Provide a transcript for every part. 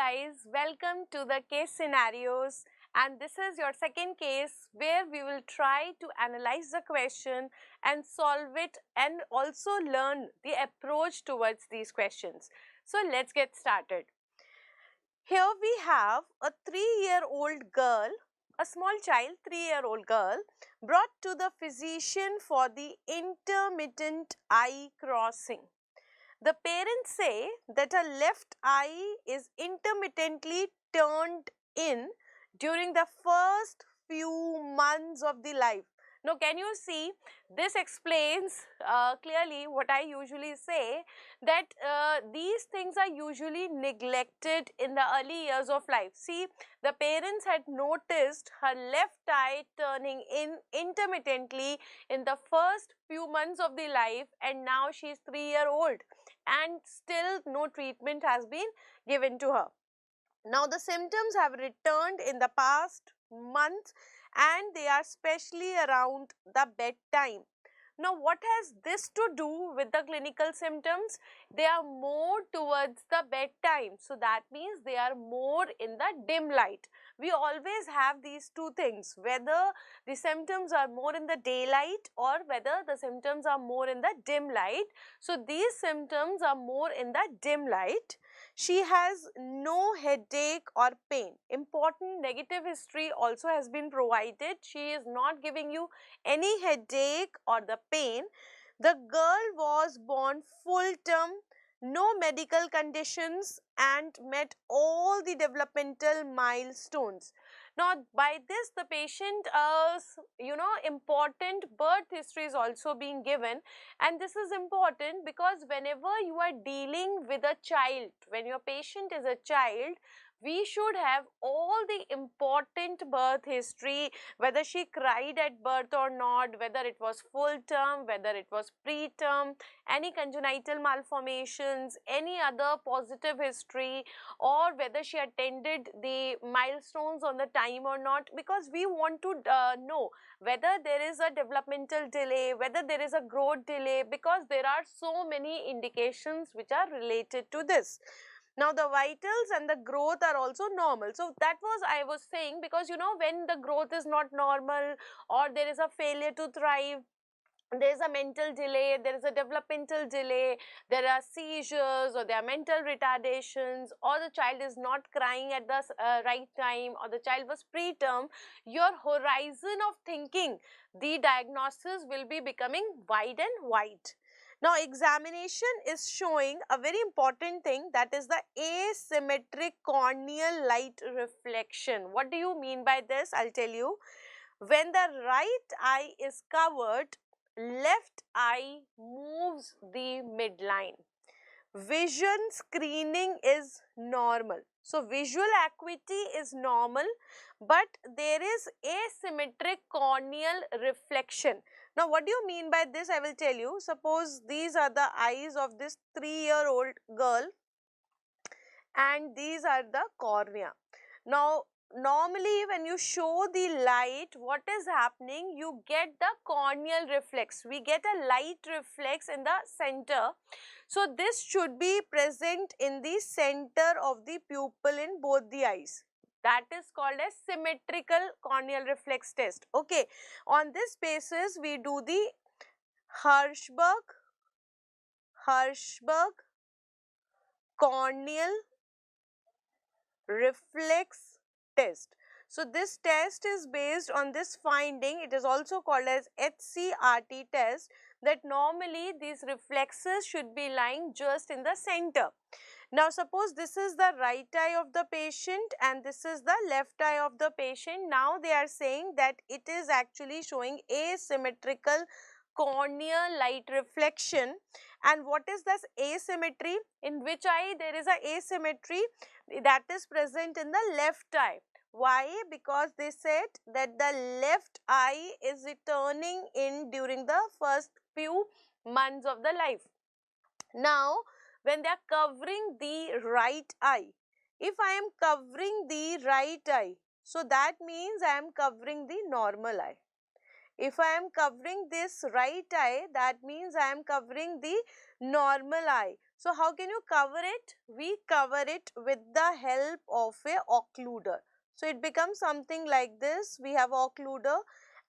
guys, welcome to the case scenarios, and this is your second case where we will try to analyze the question and solve it and also learn the approach towards these questions. So let's get started. Here we have a 3-year-old girl, a small child, 3-year-old girl, brought to the physician for the intermittent eye crossing. The parents say that her left eye is intermittently turned in during the first few months of the life. Now, can you see, this explains clearly what I usually say, that these things are usually neglected in the early years of life. See, the parents had noticed her left eye turning in intermittently in the first few months of the life, and now she is 3-year-old and still no treatment has been given to her. Now the symptoms have returned in the past month and they are especially around the bedtime. Now what has this to do with the clinical symptoms? They are more towards the bedtime. So that means they are more in the dim light. We always have these two things, whether the symptoms are more in the daylight or whether the symptoms are more in the dim light. So these symptoms are more in the dim light. She has no headache or pain. Important negative history also has been provided. She is not giving you any headache or the pain. The girl was born full term, no medical conditions, and met all the developmental milestones. Now, by this the patient, important birth history is also being given, and this is important because whenever you are dealing with a child, when your patient is a child, we should have all the important birth history, whether she cried at birth or not, whether it was full term, whether it was preterm, any congenital malformations, any other positive history, or whether she attended the milestones on the time or not, because we want to know whether there is a developmental delay, whether there is a growth delay, because there are so many indications which are related to this. Now the vitals and the growth are also normal. So that was I was saying, because when the growth is not normal or there is a failure to thrive, there is a mental delay, there is a developmental delay, there are seizures or there are mental retardations, or the child is not crying at the right time, or the child was preterm, your horizon of thinking, the diagnosis will be becoming wide and wide. Now examination is showing a very important thing, that is the asymmetric corneal light reflection. What do you mean by this? I'll tell you. When the right eye is covered, left eye moves the midline. Vision screening is normal. So visual acuity is normal, but there is asymmetric corneal reflection. Now what do you mean by this? I will tell you. Suppose these are the eyes of this 3-year-old girl and these are the cornea. Now normally when you show the light, what is happening? You get the corneal reflex. We get a light reflex in the center. So this should be present in the center of the pupil in both the eyes. That is called as symmetrical corneal reflex test. Okay. On this basis, we do the Hirschberg corneal reflex test. So this test is based on this finding. It is also called as HCRT test, that normally these reflexes should be lying just in the center. Now suppose this is the right eye of the patient and this is the left eye of the patient. Now they are saying that it is actually showing asymmetrical corneal light reflection. And what is this asymmetry? In which eye there is a asymmetry? That is present in the left eye. Why? Because they said that the left eye is returning in during the first few months of the life. Now when they are covering the right eye, if I am covering the right eye, so that means I am covering the normal eye. If I am covering this right eye, that means I am covering the normal eye. So how can you cover it? We cover it with the help of a occluder. So it becomes something like this. We have occluder,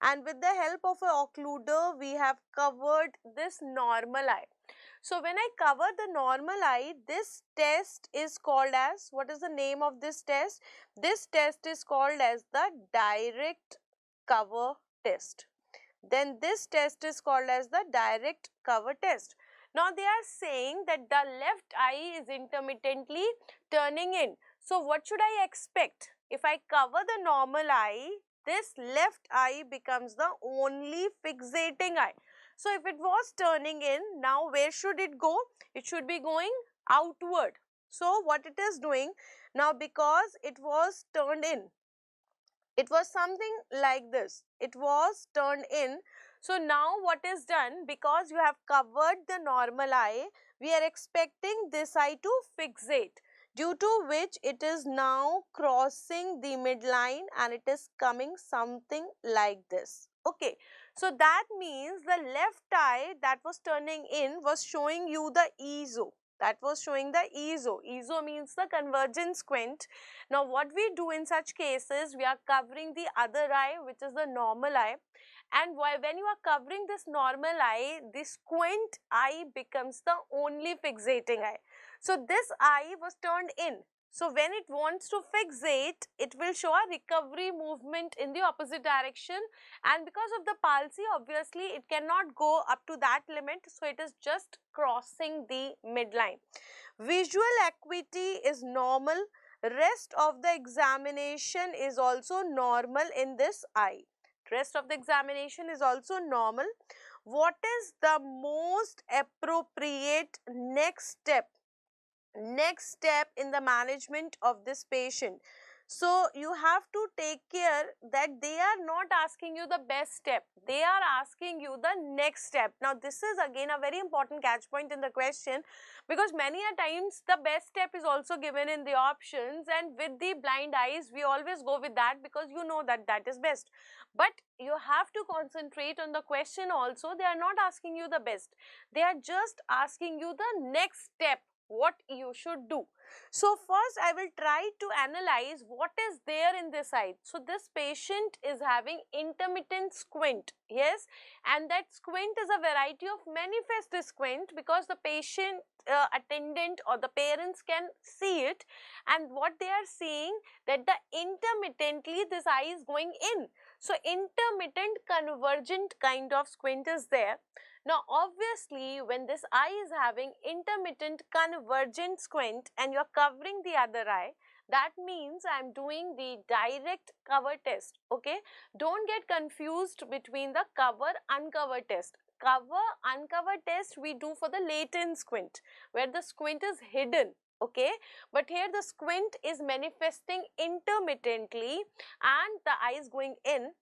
and with the help of a occluder, we have covered this normal eye. So when I cover the normal eye, this test is called as, what is the name of this test? This test is called as the direct cover test. Then this test is called as the direct cover test. Now they are saying that the left eye is intermittently turning in. So what should I expect? If I cover the normal eye, this left eye becomes the only fixating eye. So if it was turning in, now where should it go? It should be going outward. So what it is doing now, because it was turned in, it was something like this. It was turned in. So now what is done, because you have covered the normal eye, we are expecting this eye to fixate, due to which it is now crossing the midline and it is coming something like this. Okay, so that means the left eye that was turning in was showing you the EZO. That was showing the EZO. EZO means the convergent squint. Now what we do in such cases, we are covering the other eye, which is the normal eye, and when you are covering this normal eye, the squint eye becomes the only fixating eye. So this eye was turned in. So when it wants to fixate, it will show a recovery movement in the opposite direction, and because of the palsy, obviously it cannot go up to that limit, so it is just crossing the midline. Visual acuity is normal. Rest of the examination is also normal in this eye. Rest of the examination is also normal. What is the most appropriate next step? Next step in the management of this patient. So you have to take care that they are not asking you the best step, they are asking you the next step. Now this is again a very important catch point in the question, because many a times the best step is also given in the options, and with the blind eyes we always go with that because you know that that is best. But you have to concentrate on the question also. They are not asking you the best, they are just asking you the next step, what you should do. So first I will try to analyze what is there in this eye. So this patient is having intermittent squint, yes, and that squint is a variety of manifest squint, because the patient attendant or the parents can see it, and what they are seeing that the intermittently this eye is going in. So intermittent convergent kind of squint is there. Now obviously when this eye is having intermittent convergent squint and you are covering the other eye, that means I am doing the direct cover test. Okay, don't get confused between the cover uncover test. Cover uncover test we do for the latent squint, where the squint is hidden. Okay, but here the squint is manifesting intermittently and the eye is going in.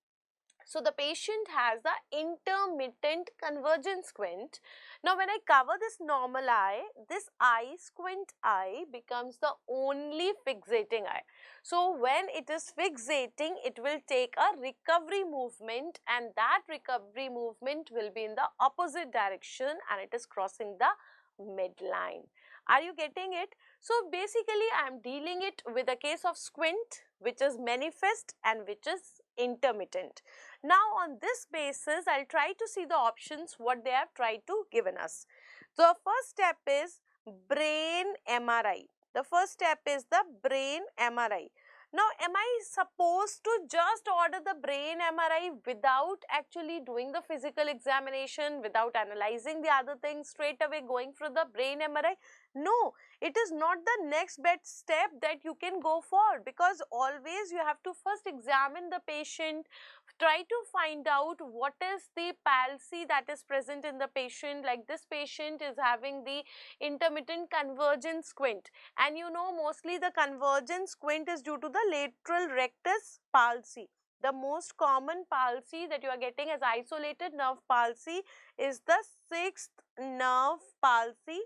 So the patient has the intermittent convergent squint. Now when I cover this normal eye, this eye, squint eye, becomes the only fixating eye. So when it is fixating, it will take a recovery movement, and that recovery movement will be in the opposite direction and it is crossing the midline. Are you getting it? So basically I am dealing it with a case of squint which is manifest and which is intermittent. Now on this basis I'll try to see the options what they have tried to given us. So first step is brain MRI. The first step is the brain MRI. Now am I supposed to just order the brain MRI without actually doing the physical examination, without analyzing the other things, straight away going for the brain MRI? No, it is not the next best step that you can go for, because always you have to first examine the patient, try to find out what is the palsy that is present in the patient. Like this patient is having the intermittent convergent squint, and you know mostly the convergent squint is due to the lateral rectus palsy. The most common palsy that you are getting as isolated nerve palsy is the sixth nerve palsy,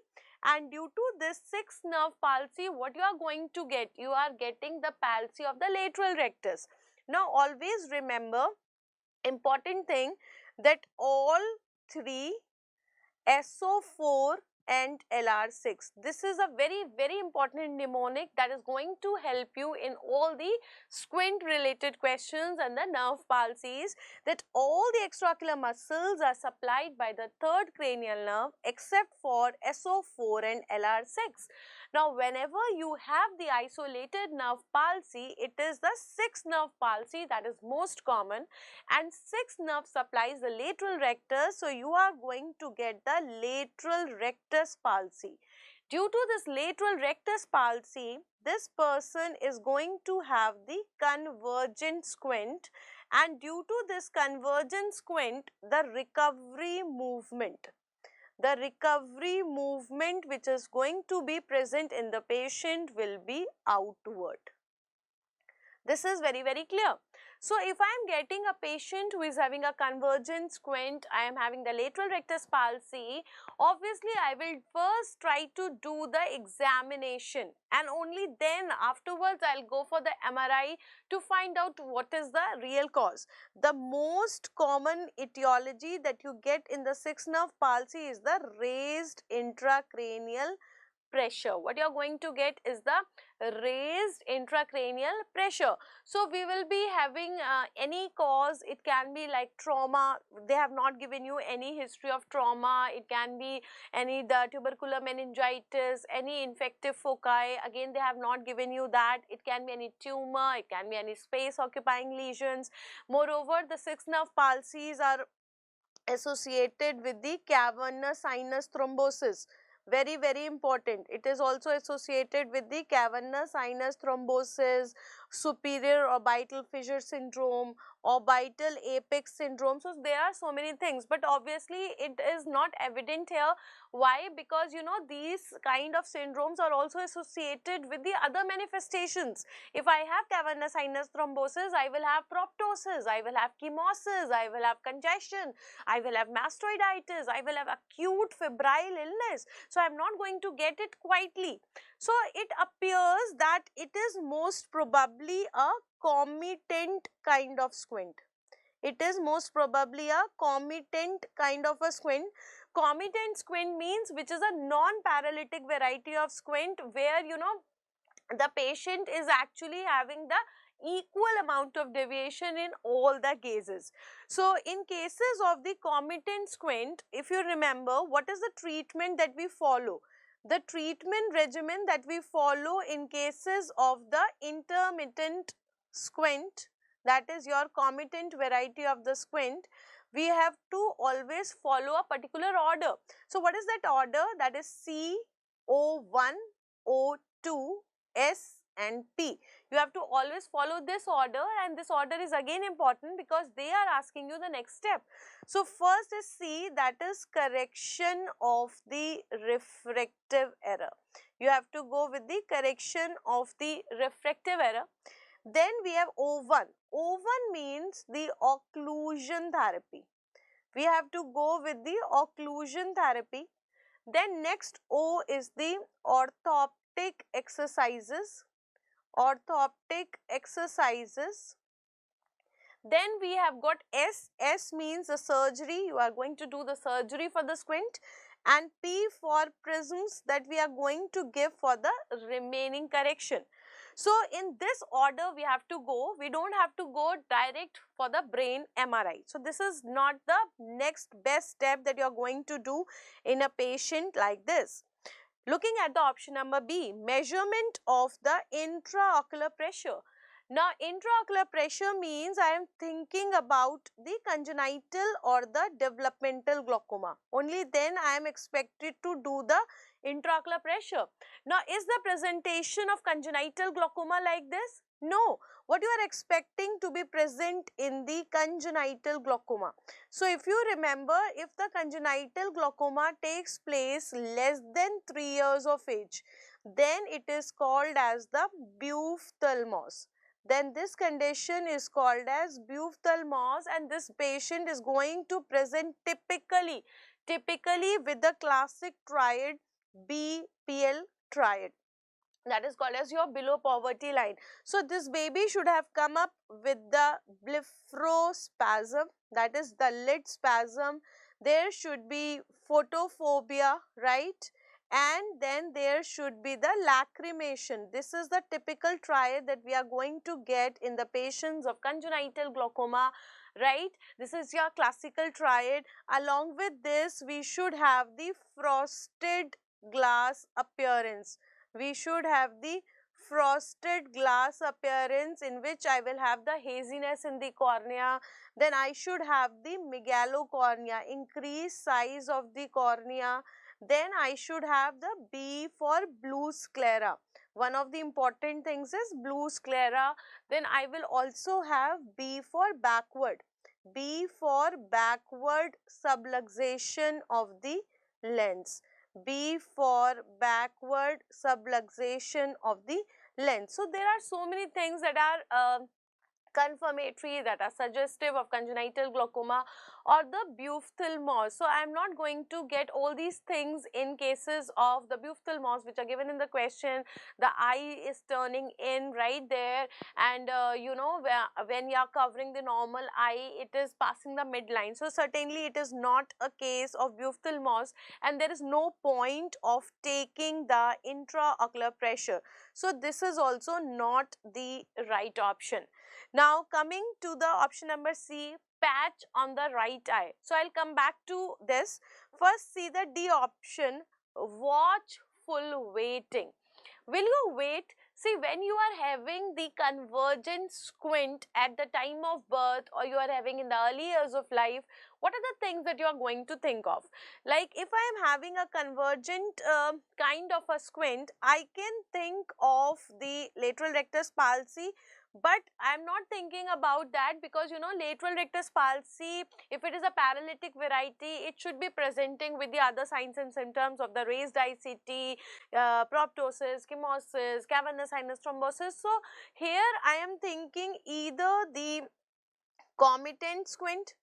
and due to this sixth nerve palsy, what you are going to get? You are getting the palsy of the lateral rectus. Now always remember, important thing, that all three SO4 and LR6. This is a very important mnemonic that is going to help you in all the squint related questions and the nerve palsies, that all the extraocular muscles are supplied by the third cranial nerve except for SO4 and LR6. Now, whenever you have the isolated nerve palsy, it is the sixth nerve palsy that is most common, and sixth nerve supplies the lateral rectus, so you are going to get the lateral rectus palsy. Due to this lateral rectus palsy, this person is going to have the convergent squint, and due to this convergent squint, the recovery movement which is going to be present in the patient will be outward. This is very clear. So, if I am getting a patient who is having a convergent squint, I am having the lateral rectus palsy, obviously I will first try to do the examination, and only then afterwards I will go for the MRI to find out what is the real cause. The most common etiology that you get in the sixth nerve palsy is the raised intracranial pressure. What you are going to get is the raised intracranial pressure. So, we will be having any cause. It can be like trauma. They have not given you any history of trauma. It can be the tubercular meningitis, any infective foci. Again, they have not given you that. It can be any tumor. It can be any space occupying lesions. Moreover, the sixth nerve palsies are associated with the cavernous sinus thrombosis. Very important. It is also associated with the cavernous sinus thrombosis, superior orbital fissure syndrome, orbital apex syndrome. So, there are so many things, but obviously it is not evident here. Why? Because these kind of syndromes are also associated with the other manifestations. If I have cavernous sinus thrombosis, I will have proptosis, I will have chemosis, I will have congestion, I will have mastoiditis, I will have acute febrile illness. So, I am not going to get it quietly. So, it appears that it is most probably a comitant kind of squint. It is most probably a comitant kind of a squint. Comitant squint means which is a non-paralytic variety of squint, where the patient is actually having the equal amount of deviation in all the gazes. So, in cases of the comitant squint, if you remember, what is the treatment that we follow? The treatment regimen that we follow in cases of the intermittent squint, that is your comitant variety of the squint, we have to always follow a particular order. So, what is that order? That is C, O1, O2, S and P. You have to always follow this order, and this order is again important because they are asking you the next step. So, first is C, that is correction of the refractive error. You have to go with the correction of the refractive error. Then we have O1. O1 means the occlusion therapy. We have to go with the occlusion therapy. Then next O is the orthoptic exercises. Then we have got S. S means the surgery. You are going to do the surgery for the squint, and P for prisms that we are going to give for the remaining correction. So, in this order we have to go. We don't have to go direct for the brain MRI. So, this is not the next best step that you are going to do in a patient like this. Looking at the option number B, measurement of the intraocular pressure. Now, intraocular pressure means I am thinking about the congenital or the developmental glaucoma. Only then I am expected to do the intraocular pressure. Now, is the presentation of congenital glaucoma like this? No. What you are expecting to be present in the congenital glaucoma? So, if you remember, if the congenital glaucoma takes place less than 3 years of age, then it is called as the buphthalmos. Then this condition is called as buphthalmos, and this patient is going to present typically with the classic triad BPL triad. that is called as your below poverty line. So this baby should have come up with the blepharospasm, that is the lid spasm. There should be photophobia, right? And then there should be the lacrimation. This is the typical triad that we are going to get in the patients of congenital glaucoma, right? This is your classical triad. Along with this, we should have the frosted glass appearance. We should have the frosted glass appearance, in which I will have the haziness in the cornea. Then I should have the megalocornea, increased size of the cornea. Then I should have the B for blue sclera. One of the important things is blue sclera. Then I will also have B for backward. B for backward subluxation of the lens. B for backward subluxation of the lens. So there are so many things that are confirmatory, that are suggestive of congenital glaucoma or the buphthalmos. So I am not going to get all these things in cases of the buphthalmos which are given in the question. The eye is turning in right there, and you know, when you are covering the normal eye, it is passing the midline. So certainly it is not a case of buphthalmos, and there is no point of taking the intraocular pressure. So this is also not the right option. Now coming to the option number C, patch on the right eye. So I'll come back to this. First, see the D option, watchful waiting. Will you wait? See, when you are having the convergent squint at the time of birth, or you are having in the early years of life, what are the things that you are going to think of? Like if I am having a convergent kind of a squint, I can think of the lateral rectus palsy. But I am not thinking about that, because you know, lateral rectus palsy, if it is a paralytic variety, it should be presenting with the other signs and symptoms of the raised ICT, proptosis, chemosis, cavernous sinus thrombosis. So here I am thinking either the comitant squint,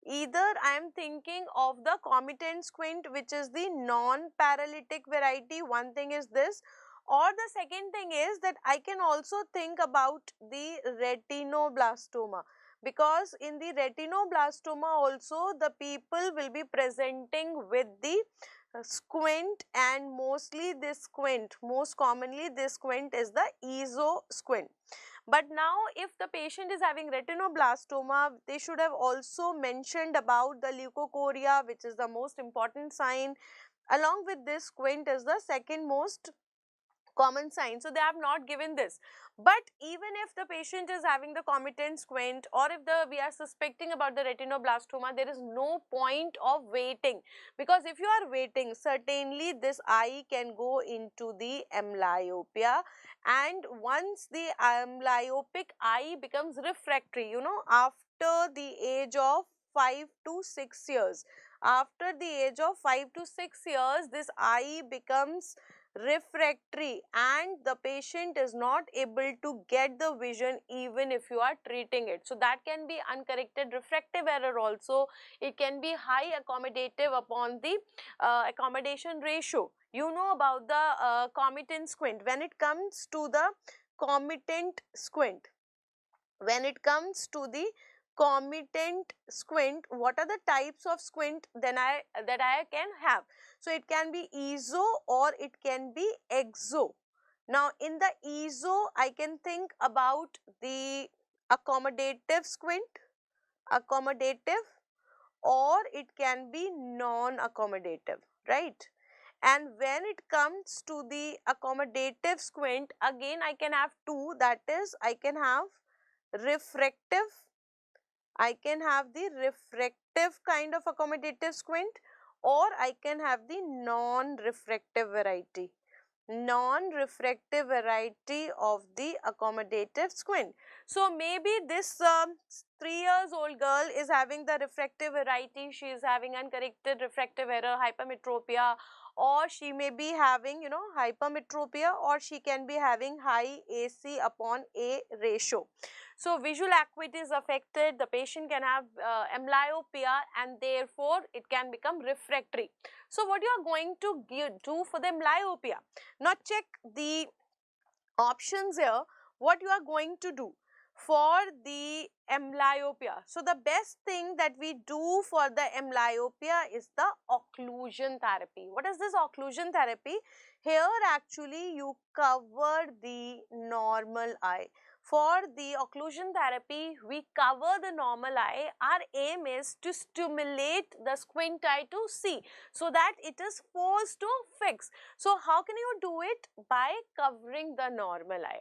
either I am thinking of the comitant squint, which is the non-paralytic variety. One thing is this, or the second thing is that I can also think about the retinoblastoma, because in the retinoblastoma also the people will be presenting with the squint, and mostly this squint, most commonly this squint is the EZO squint. But now if the patient is having retinoblastoma, they should have also mentioned about the leukocoria, which is the most important sign. Along with this, squint is the second most common sign. So they have not given this. But even if the patient is having the comitant squint, or if we are suspecting about the retinoblastoma, there is no point of waiting, because if you are waiting, certainly this eye can go into the amblyopia, and once the amblyopic eye becomes refractory, you know, after the age of 5 to 6 years, after the age of 5 to 6 years, this eye becomes refractory, and the patient is not able to get the vision even if you are treating it. So that can be uncorrected refractive error also. It can be high accommodative upon the accommodation ratio. You know about the comitant squint. When it comes to the comitant squint, when it comes to the comitant squint, what are the types of squint that I can have? So it can be EZO or it can be EXO. Now in the EZO, I can think about the accommodative squint, accommodative, or it can be non-accommodative, right? And when it comes to the accommodative squint, again I can have two, that is I can have refractive, I can have the refractive kind of accommodative squint, or I can have the non-refractive variety, non-refractive variety of the accommodative squint. So maybe this 3-year-old girl is having the refractive variety, she is having uncorrected refractive error, hypermetropia, or she may be having, you know, hypermetropia, or she can be having high AC upon A ratio. So visual acuity is affected, the patient can have amblyopia, and therefore it can become refractory. So what you are going to do for the amblyopia? Now check the options here, what you are going to do for the amblyopia. So the best thing that we do for the amblyopia is the occlusion therapy. What is this occlusion therapy? Here actually you cover the normal eye. For the occlusion therapy, we cover the normal eye. Our aim is to stimulate the squint eye to see, so that it is forced to fix. So how can you do it? By covering the normal eye.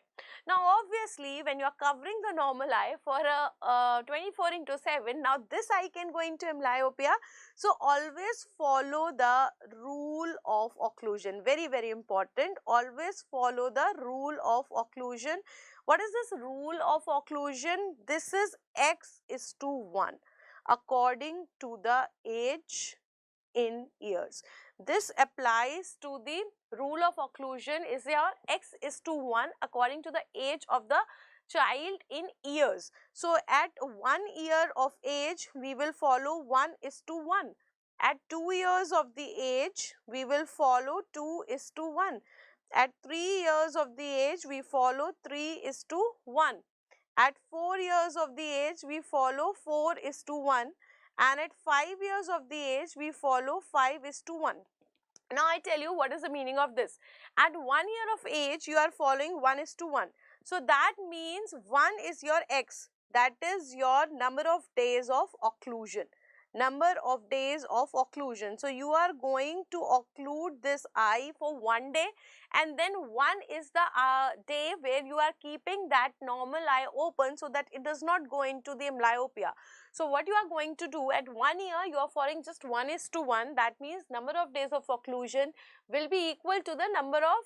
Now obviously when you are covering the normal eye for a 24/7, now this eye can go into amblyopia. So always follow the rule of occlusion. Very, very important. Always follow the rule of occlusion. What is this rule of occlusion? This is x is to 1 according to the age in years. This applies to the rule of occlusion is your x is to 1 according to the age of the child in years. So at 1 year of age, we will follow 1 is to 1. At 2 years of the age, we will follow 2 is to 1. At 3 years of the age, we follow 3 is to 1. At 4 years of the age, we follow 4 is to 1. And at 5 years of the age, we follow 5 is to 1. Now I tell you what is the meaning of this. At 1 year of age, you are following 1 is to 1. So that means 1 is your x. That is your number of days of occlusion. Number of days of occlusion. So you are going to occlude this eye for 1 day, and then 1 is the day where you are keeping that normal eye open so that it does not go into the amblyopia. So what you are going to do at 1 year, you are following just 1 is to 1. That means number of days of occlusion will be equal to the number of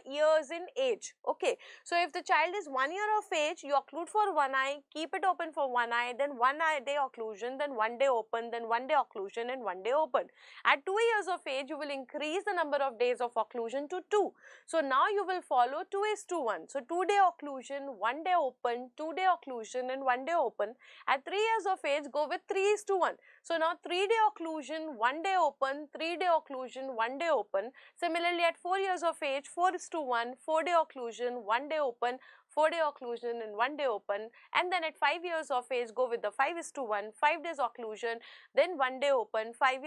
years in age. Okay. So if the child is 1 year of age, you occlude for 1 eye, keep it open for 1 eye, then 1 day occlusion, then 1 day open, then 1 day occlusion and 1 day open. At 2 years of age, you will increase the number of days of occlusion to 2. So now you will follow 2 is to 1. So 2 day occlusion, 1 day open, 2 day occlusion and 1 day open. At 3 years of age, go with 3 is to 1. So now 3 day occlusion, 1 day open, 3 day occlusion, 1 day open. Similarly, at 4 years of age, 4 is to 1, 4 day occlusion, 1 day open, 4 day occlusion and 1 day open. And then at 5 years of age, go with the 5 is to 1, 5 days occlusion, then 1 day open, 5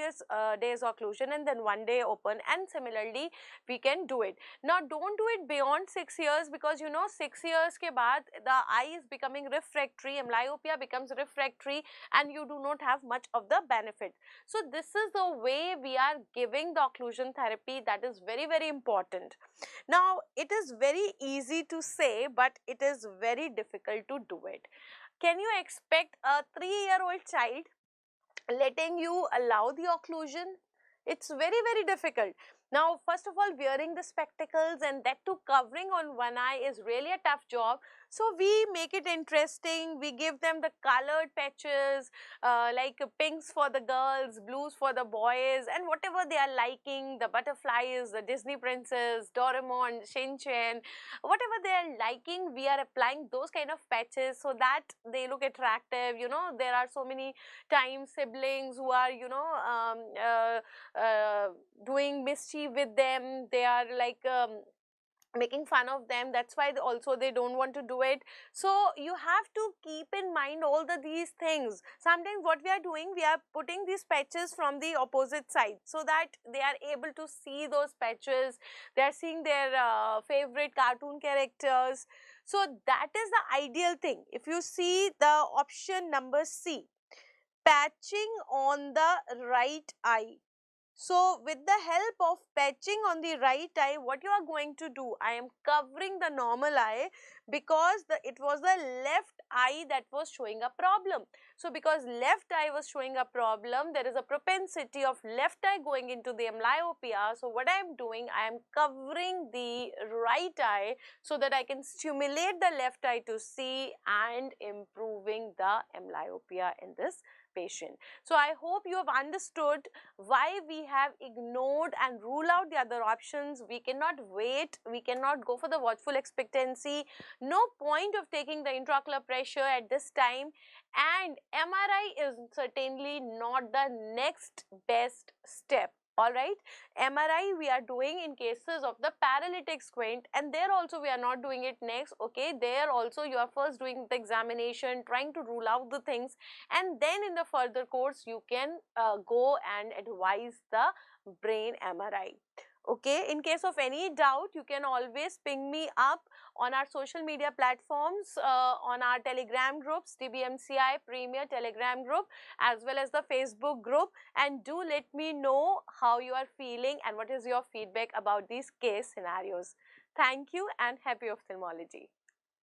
days occlusion and then 1 day open. And similarly, we can do it. Now, don't do it beyond 6 years, because you know 6 years ke baad the eye is becoming refractory, amblyopia becomes refractory and you do not have much of the benefit. So this is the way we are giving the occlusion therapy. That is very, very important. Now, it is very easy to say, but it is very difficult to do it. Can you expect a 3-year-old child letting you allow the occlusion? It's very, very difficult. Now, first of all, wearing the spectacles and that too covering on one eye is really a tough job. So we make it interesting. We give them the colored patches, like pinks for the girls, blues for the boys, and whatever they are liking, the butterflies, the Disney princess, Doraemon, Shin Chan, whatever they are liking, we are applying those kind of patches so that they look attractive. You know, there are so many times siblings who are, you know, doing mischief with them. They are like making fun of them. That's why also they don't want to do it. So you have to keep in mind all these things. Sometimes what we are doing, we are putting these patches from the opposite side so that they are able to see those patches. They are seeing their favorite cartoon characters. So that is the ideal thing. If you see the option number C, patching on the right eye. So with the help of patching on the right eye, what you are going to do, I am covering the normal eye because it was the left eye that was showing a problem. So because left eye was showing a problem, there is a propensity of left eye going into the amblyopia. So what I am doing, I am covering the right eye so that I can stimulate the left eye to see and improving the amblyopia in this patient. So I hope you have understood why we have ignored and ruled out the other options. We cannot wait, we cannot go for the watchful expectancy. No point of taking the intraocular pressure at this time, and MRI is certainly not the next best step. Alright, MRI we are doing in cases of the paralytic squint, and there also we are not doing it next. Okay, there also you are first doing the examination, trying to rule out the things, and then in the further course you can go and advise the brain MRI. Okay, in case of any doubt, you can always ping me up on our social media platforms, on our Telegram groups, DBMCI Premier Telegram group, as well as the Facebook group, and do let me know how you are feeling and what is your feedback about these case scenarios. Thank you and happy ophthalmology.